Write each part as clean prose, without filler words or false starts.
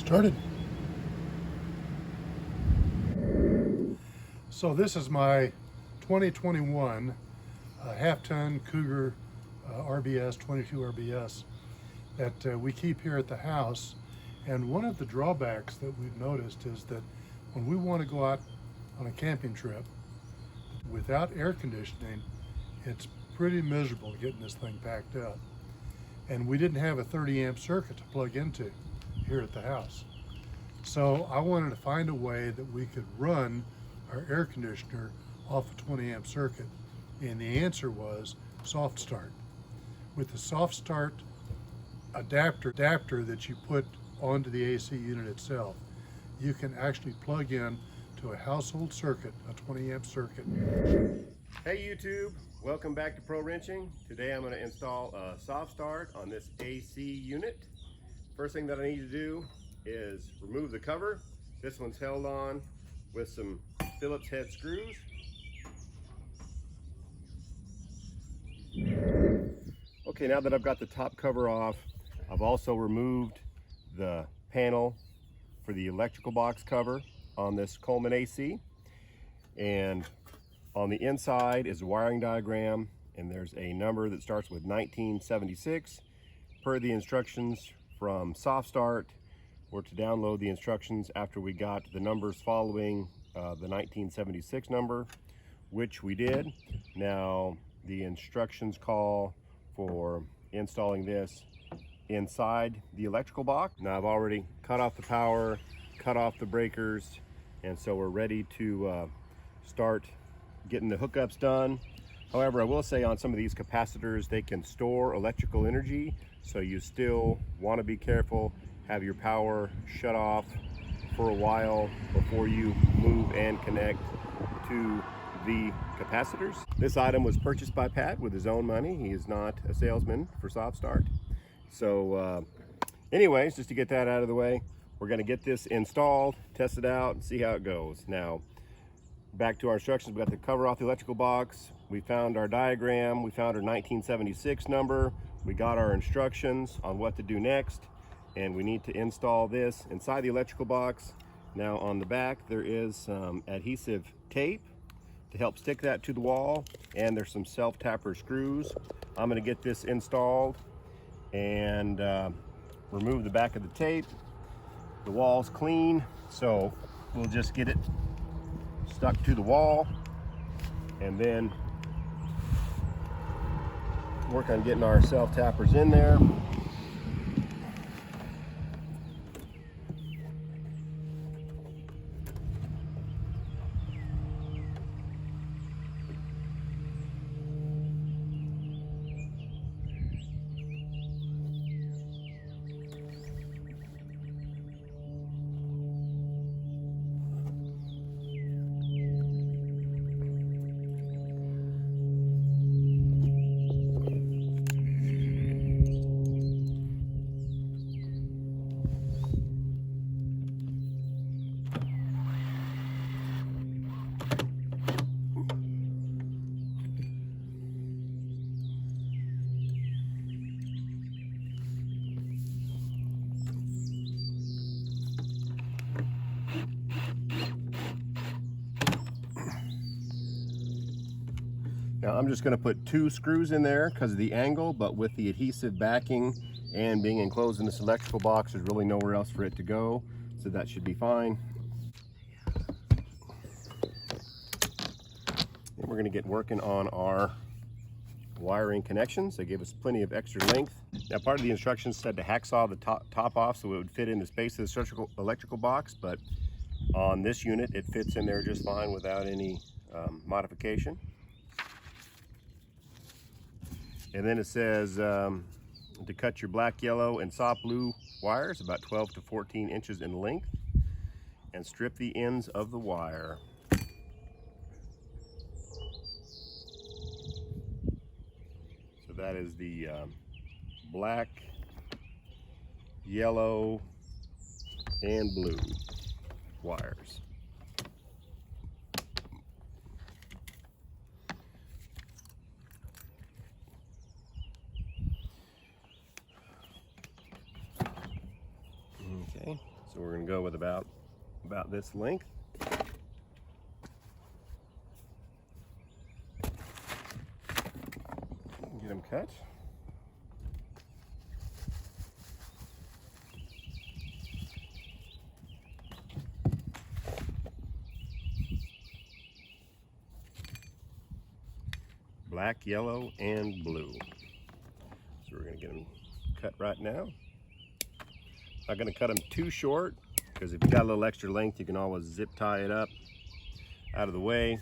Started. So this is my 2021 half-ton Cougar RBS 22 RBS that we keep here at the house. And one of the drawbacks that we've noticed is that when we want to go out on a camping trip without air conditioning, it's pretty miserable getting this thing packed up. And we didn't have a 30 amp circuit to plug into here at the house. So I wanted to find a way that we could run our air conditioner off a 20 amp circuit. And the answer was Soft Start. With the Soft Start adapter that you put onto the AC unit itself, you can actually plug in to a household circuit, a 20 amp circuit. Hey YouTube, welcome back to Pro Wrenching. Today I'm going to install a Soft Start on this AC unit. First thing that I need to do is remove the cover. This one's held on with some Phillips head screws. Okay, now that I've got the top cover off, I've also removed the panel for the electrical box cover on this Coleman AC. And on the inside is a wiring diagram, and there's a number that starts with 1976. Per the instructions from Soft Start, we're to download the instructions after we got the numbers following the 1976 number, which we did. Now, the instructions call for installing this inside the electrical box. Now, I've already cut off the power, cut off the breakers, and so we're ready to start getting the hookups done. However, I will say on some of these capacitors, they can store electrical energy, so you still want to be careful, have your power shut off for a while before you move and connect to the capacitors. This item was purchased by Pat with his own money. He is not a salesman for Soft Start. So anyways, just to get that out of the way, we're going to get this installed, test it out, and see how it goes. Now, back to our instructions. We got the cover off the electrical box. We found our diagram. We found our 1976 number. We got our instructions on what to do next, and we need to install this inside the electrical box. Now, on the back, there is some adhesive tape to help stick that to the wall, and there's some self-tapper screws. I'm going to get this installed and remove the back of the tape. The wall's clean, so we'll just get it stuck to the wall and then work on getting our self-tappers in there. Now I'm just going to put 2 screws in there because of the angle, but with the adhesive backing and being enclosed in this electrical box, there's really nowhere else for it to go, so that should be fine. And we're going to get working on our wiring connections. They gave us plenty of extra length. Now, part of the instructions said to hacksaw the top off so it would fit in the space of the electrical box, but on this unit it fits in there just fine without any modification. And then it says to cut your black, yellow, and soft blue wires about 12 to 14 inches in length and strip the ends of the wire. So that is the black, yellow, and blue wires. Okay, So we're going to go with about this length. Get them cut. Black, yellow, and blue. So we're going to get them cut right now. Not going to cut them too short, because if you got a little extra length, you can always zip tie it up out of the way.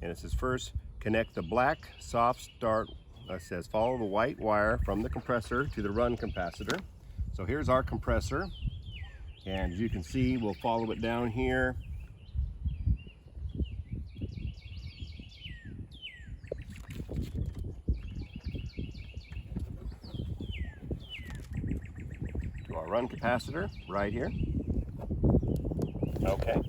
And it says first, connect the black soft start. It says follow the white wire from the compressor to the run capacitor. So here's our compressor, and as you can see, we'll follow it down here. To our run capacitor right here. Okay.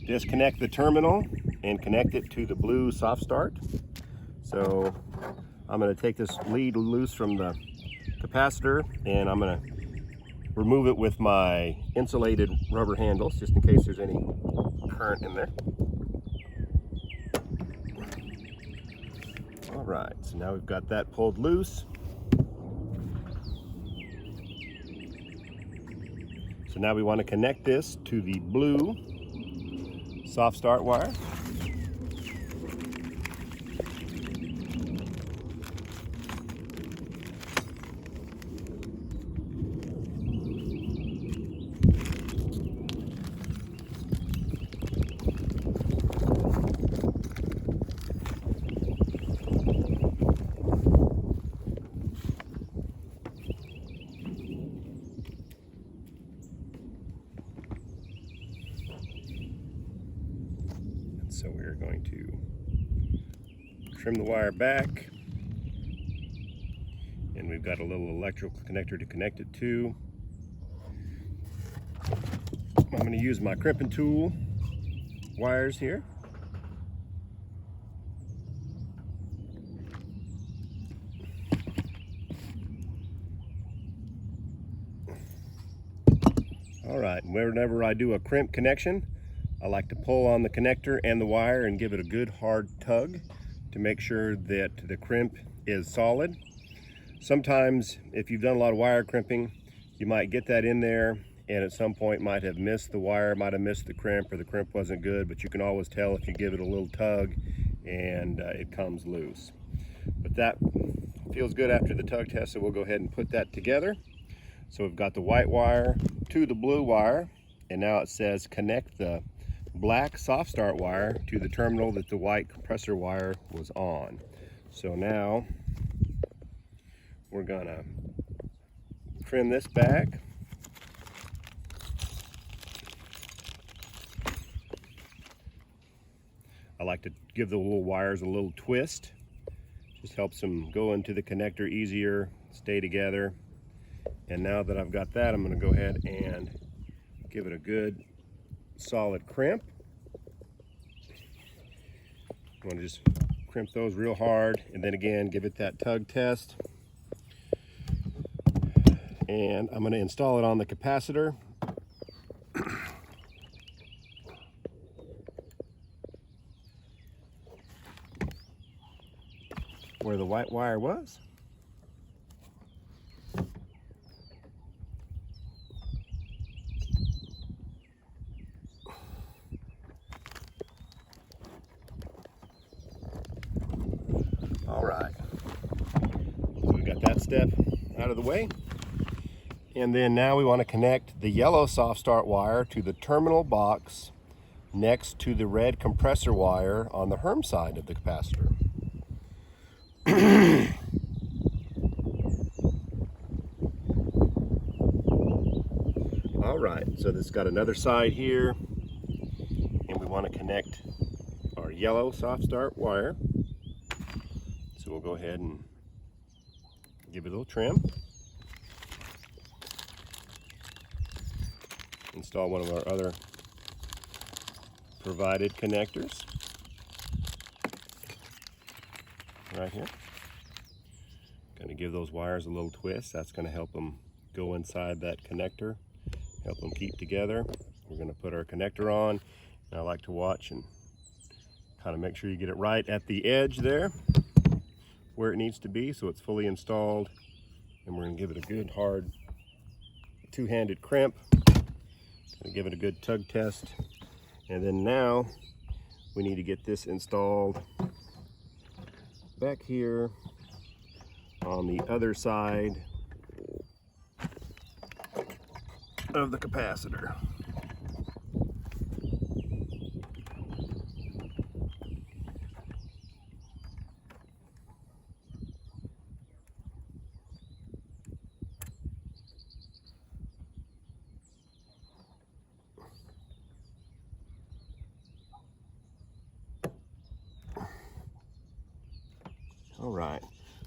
Disconnect the terminal and connect it to the blue soft start. So I'm going to take this lead loose from the capacitor, and I'm going to remove it with my insulated rubber handles just in case there's any current in there. All right, so now we've got that pulled loose. So now we want to connect this to the blue soft start wire. So we're going to trim the wire back, and we've got a little electrical connector to connect it to. I'm going to use my crimping tool wires here. All right, whenever I do a crimp connection, I like to pull on the connector and the wire and give it a good hard tug to make sure that the crimp is solid. Sometimes if you've done a lot of wire crimping, you might get that in there and at some point might have missed the wire, might have missed the crimp, or the crimp wasn't good, but you can always tell if you give it a little tug and it comes loose. But that feels good after the tug test, so we'll go ahead and put that together. So we've got the white wire to the blue wire, and now it says connect the black soft start wire to the terminal that the white compressor wire was on. So now we're gonna trim this back. I like to give the little wires a little twist. Just helps them go into the connector easier, stay together. And now that I've got that, I'm gonna go ahead and give it a good solid crimp. I'm going to just crimp those real hard, and then again give it that tug test. And I'm going to install it on the capacitor. Where the white wire was. All right, so we got that step out of the way. And then now we want to connect the yellow soft start wire to the terminal box next to the red compressor wire on the HERM side of the capacitor. All right, so this got another side here, and we want to connect our yellow soft start wire. So we'll go ahead and give it a little trim. Install one of our other provided connectors right here. Going to give those wires a little twist. That's going to help them go inside that connector help them keep together. We're going to put our connector on, and I like to watch and kind of make sure you get it right at the edge there where it needs to be so it's fully installed. And we're going to give it a good hard two-handed crimp, and give it a good tug test. And then now we need to get this installed back here on the other side of the capacitor. All right,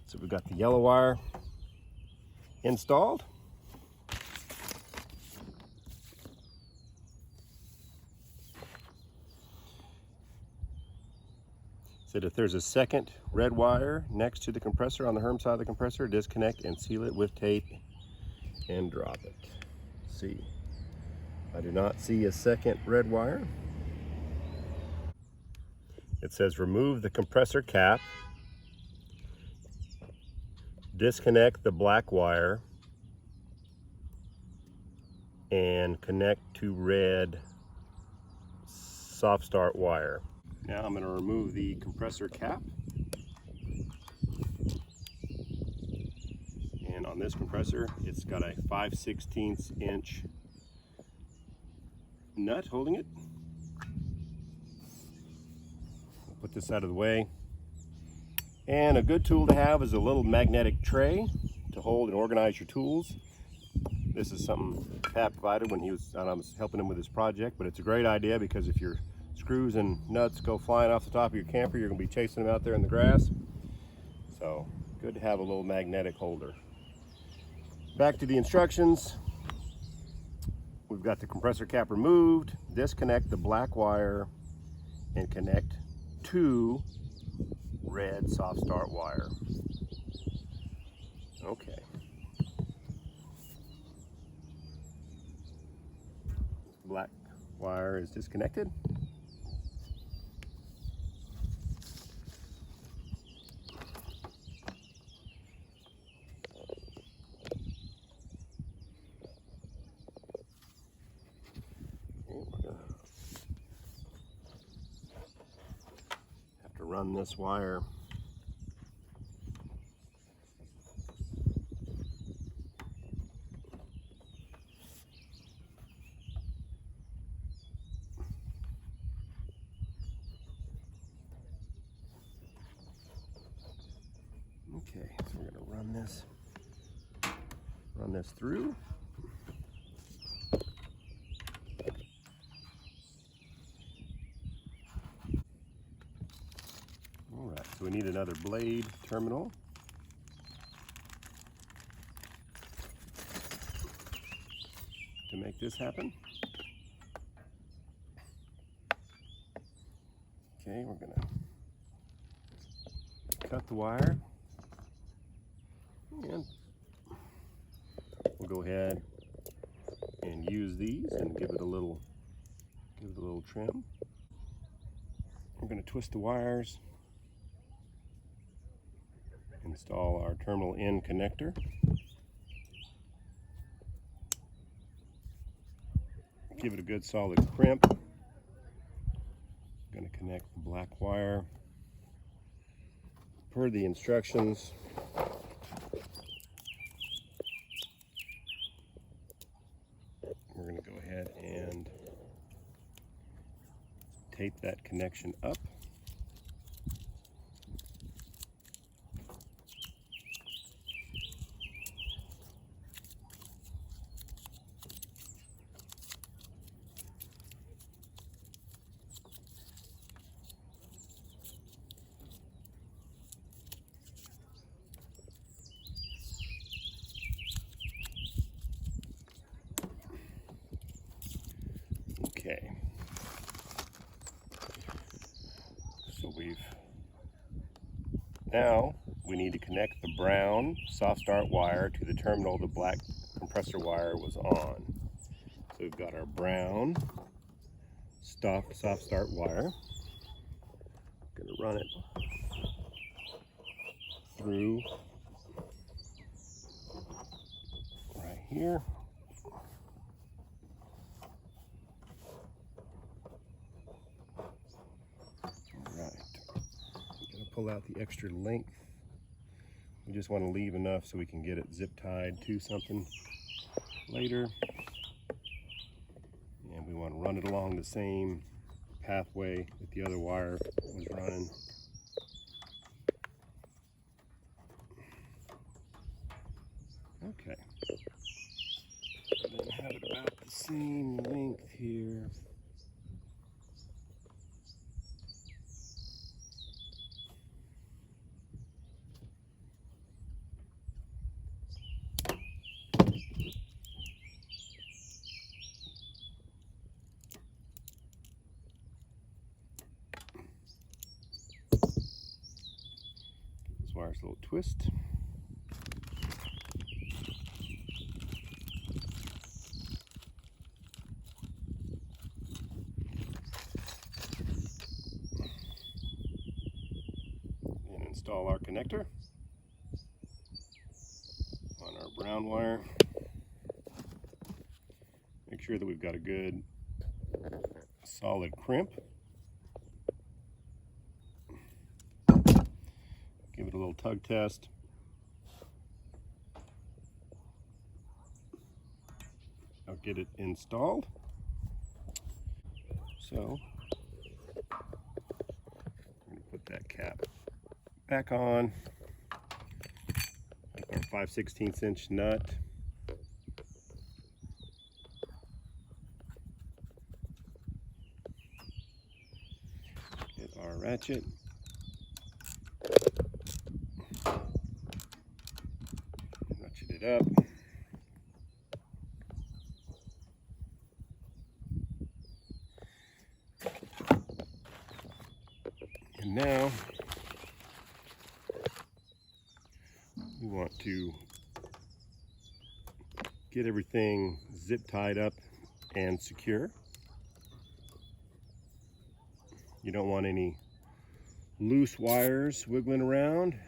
so we've got the yellow wire installed. Said if there's a second red wire next to the compressor on the Herm side of the compressor, disconnect and seal it with tape and drop it. See, I do not see a second red wire. It says remove the compressor cap, disconnect the black wire, and connect to red soft start wire. Now I'm going to remove the compressor cap. And on this compressor, it's got a 5/16 inch nut holding it. I'll put this out of the way. And a good tool to have is a little magnetic tray to hold and organize your tools. This is something Pat provided when I was helping him with his project, but it's a great idea because if your screws and nuts go flying off the top of your camper, you're going to be chasing them out there in the grass. So good to have a little magnetic holder. Back to the instructions. We've got the compressor cap removed. Disconnect the black wire and connect to red soft start wire. Okay. Black wire is disconnected. Have to run this wire Okay, so we're going to run this through. All right, so we need another blade terminal. To make this happen. Okay, we're going to cut the wire. And we'll go ahead and use these and give it a little trim. We're going to twist the wires, install our terminal end connector. Give it a good solid crimp. I'm going to connect the black wire per the instructions. We're going to go ahead and tape that connection up. Okay, so now we need to connect the brown soft start wire to the terminal the black compressor wire was on. So we've got our brown soft start wire. Going to run it through right here. Pull out the extra length. We just want to leave enough so we can get it zip tied to something later. And we want to run it along the same pathway that the other wire was running. Okay. And then have it about the same length here. Wire's a little twist. And install our connector on our brown wire. Make sure that we've got a good solid crimp. Give it a little tug test. I'll get it installed. So, I'm going to put that cap back on. Our 5/16 inch nut. Get our ratchet. Up. And now we want to get everything zip tied up and secure. You don't want any loose wires wiggling around.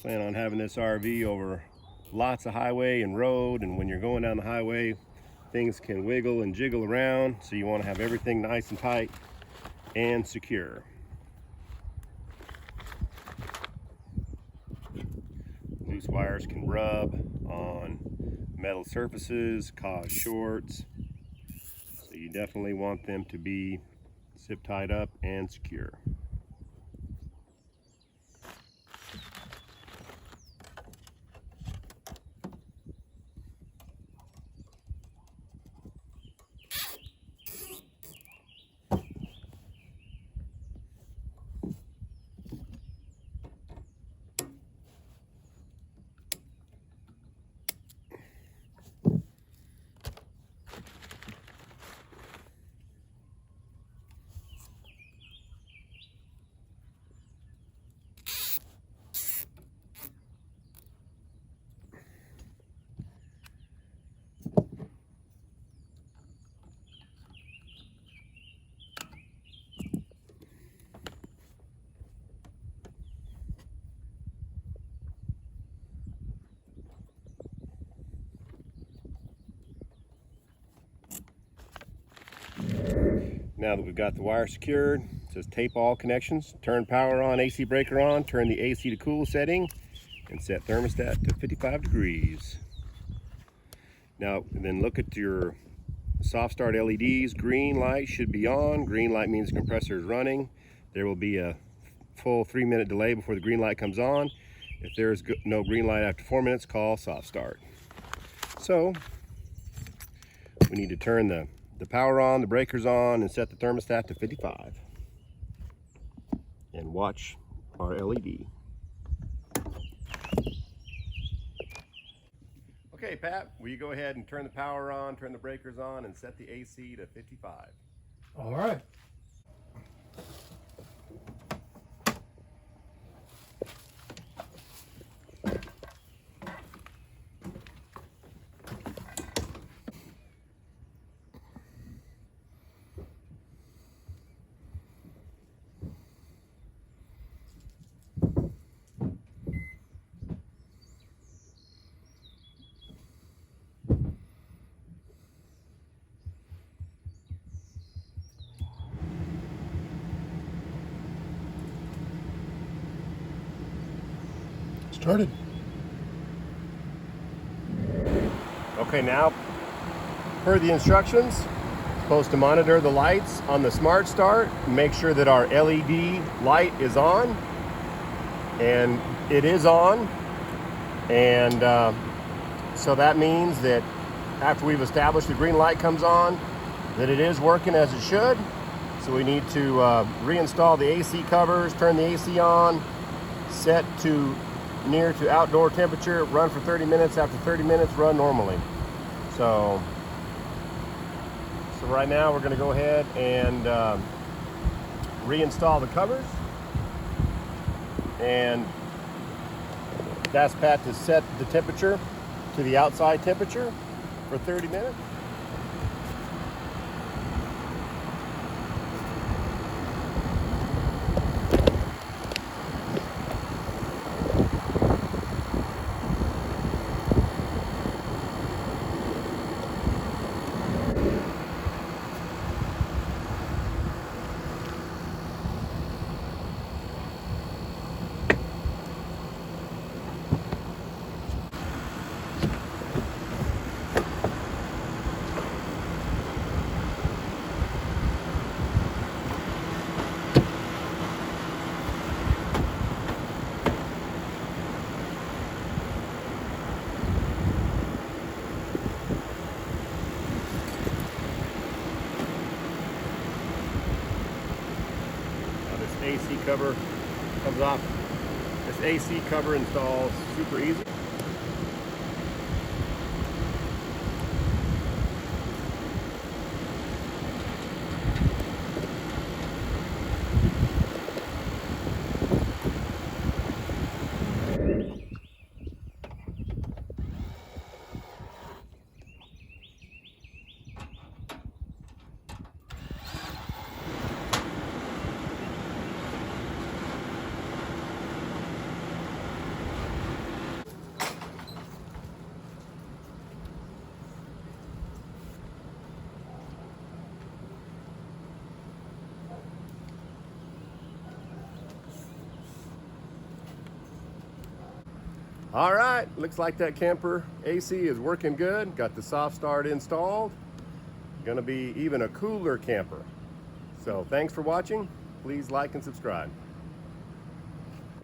Plan on having this RV over lots of highway and road, and when you're going down the highway, things can wiggle and jiggle around, so you want to have everything nice and tight and secure. Loose wires can rub on metal surfaces, cause shorts, so you definitely want them to be zip tied up and secure. Now that we've got the wire secured, it says tape all connections, turn power on, AC breaker on, turn the AC to cool setting, and set thermostat to 55 degrees. Now, then look at your soft start LEDs. Green light should be on. Green light means the compressor is running. There will be a full 3-minute delay before the green light comes on. If there is no green light after 4 minutes, call soft start. So, we need to turn the power on, the breakers on, and set the thermostat to 55. And watch our LED. Okay, Pat, will you go ahead and turn the power on, turn the breakers on, and set the AC to 55? All right. Started. Okay, now per the instructions, supposed to monitor the lights on the Smart Start, make sure that our LED light is on, and it is on. And so that means that after we've established the green light comes on, that it is working as it should. So we need to reinstall the AC covers, turn the AC on, set to near to outdoor temperature, run for 30 minutes. After 30 minutes, run normally. So right now we're going to go ahead and reinstall the covers, and that's Pat to set the temperature to the outside temperature for 30 minutes. AC cover comes off. This AC cover installs super easy. All right, looks like that camper AC is working good. Got the soft start installed. Gonna be even a cooler camper. So thanks for watching. Please like and subscribe.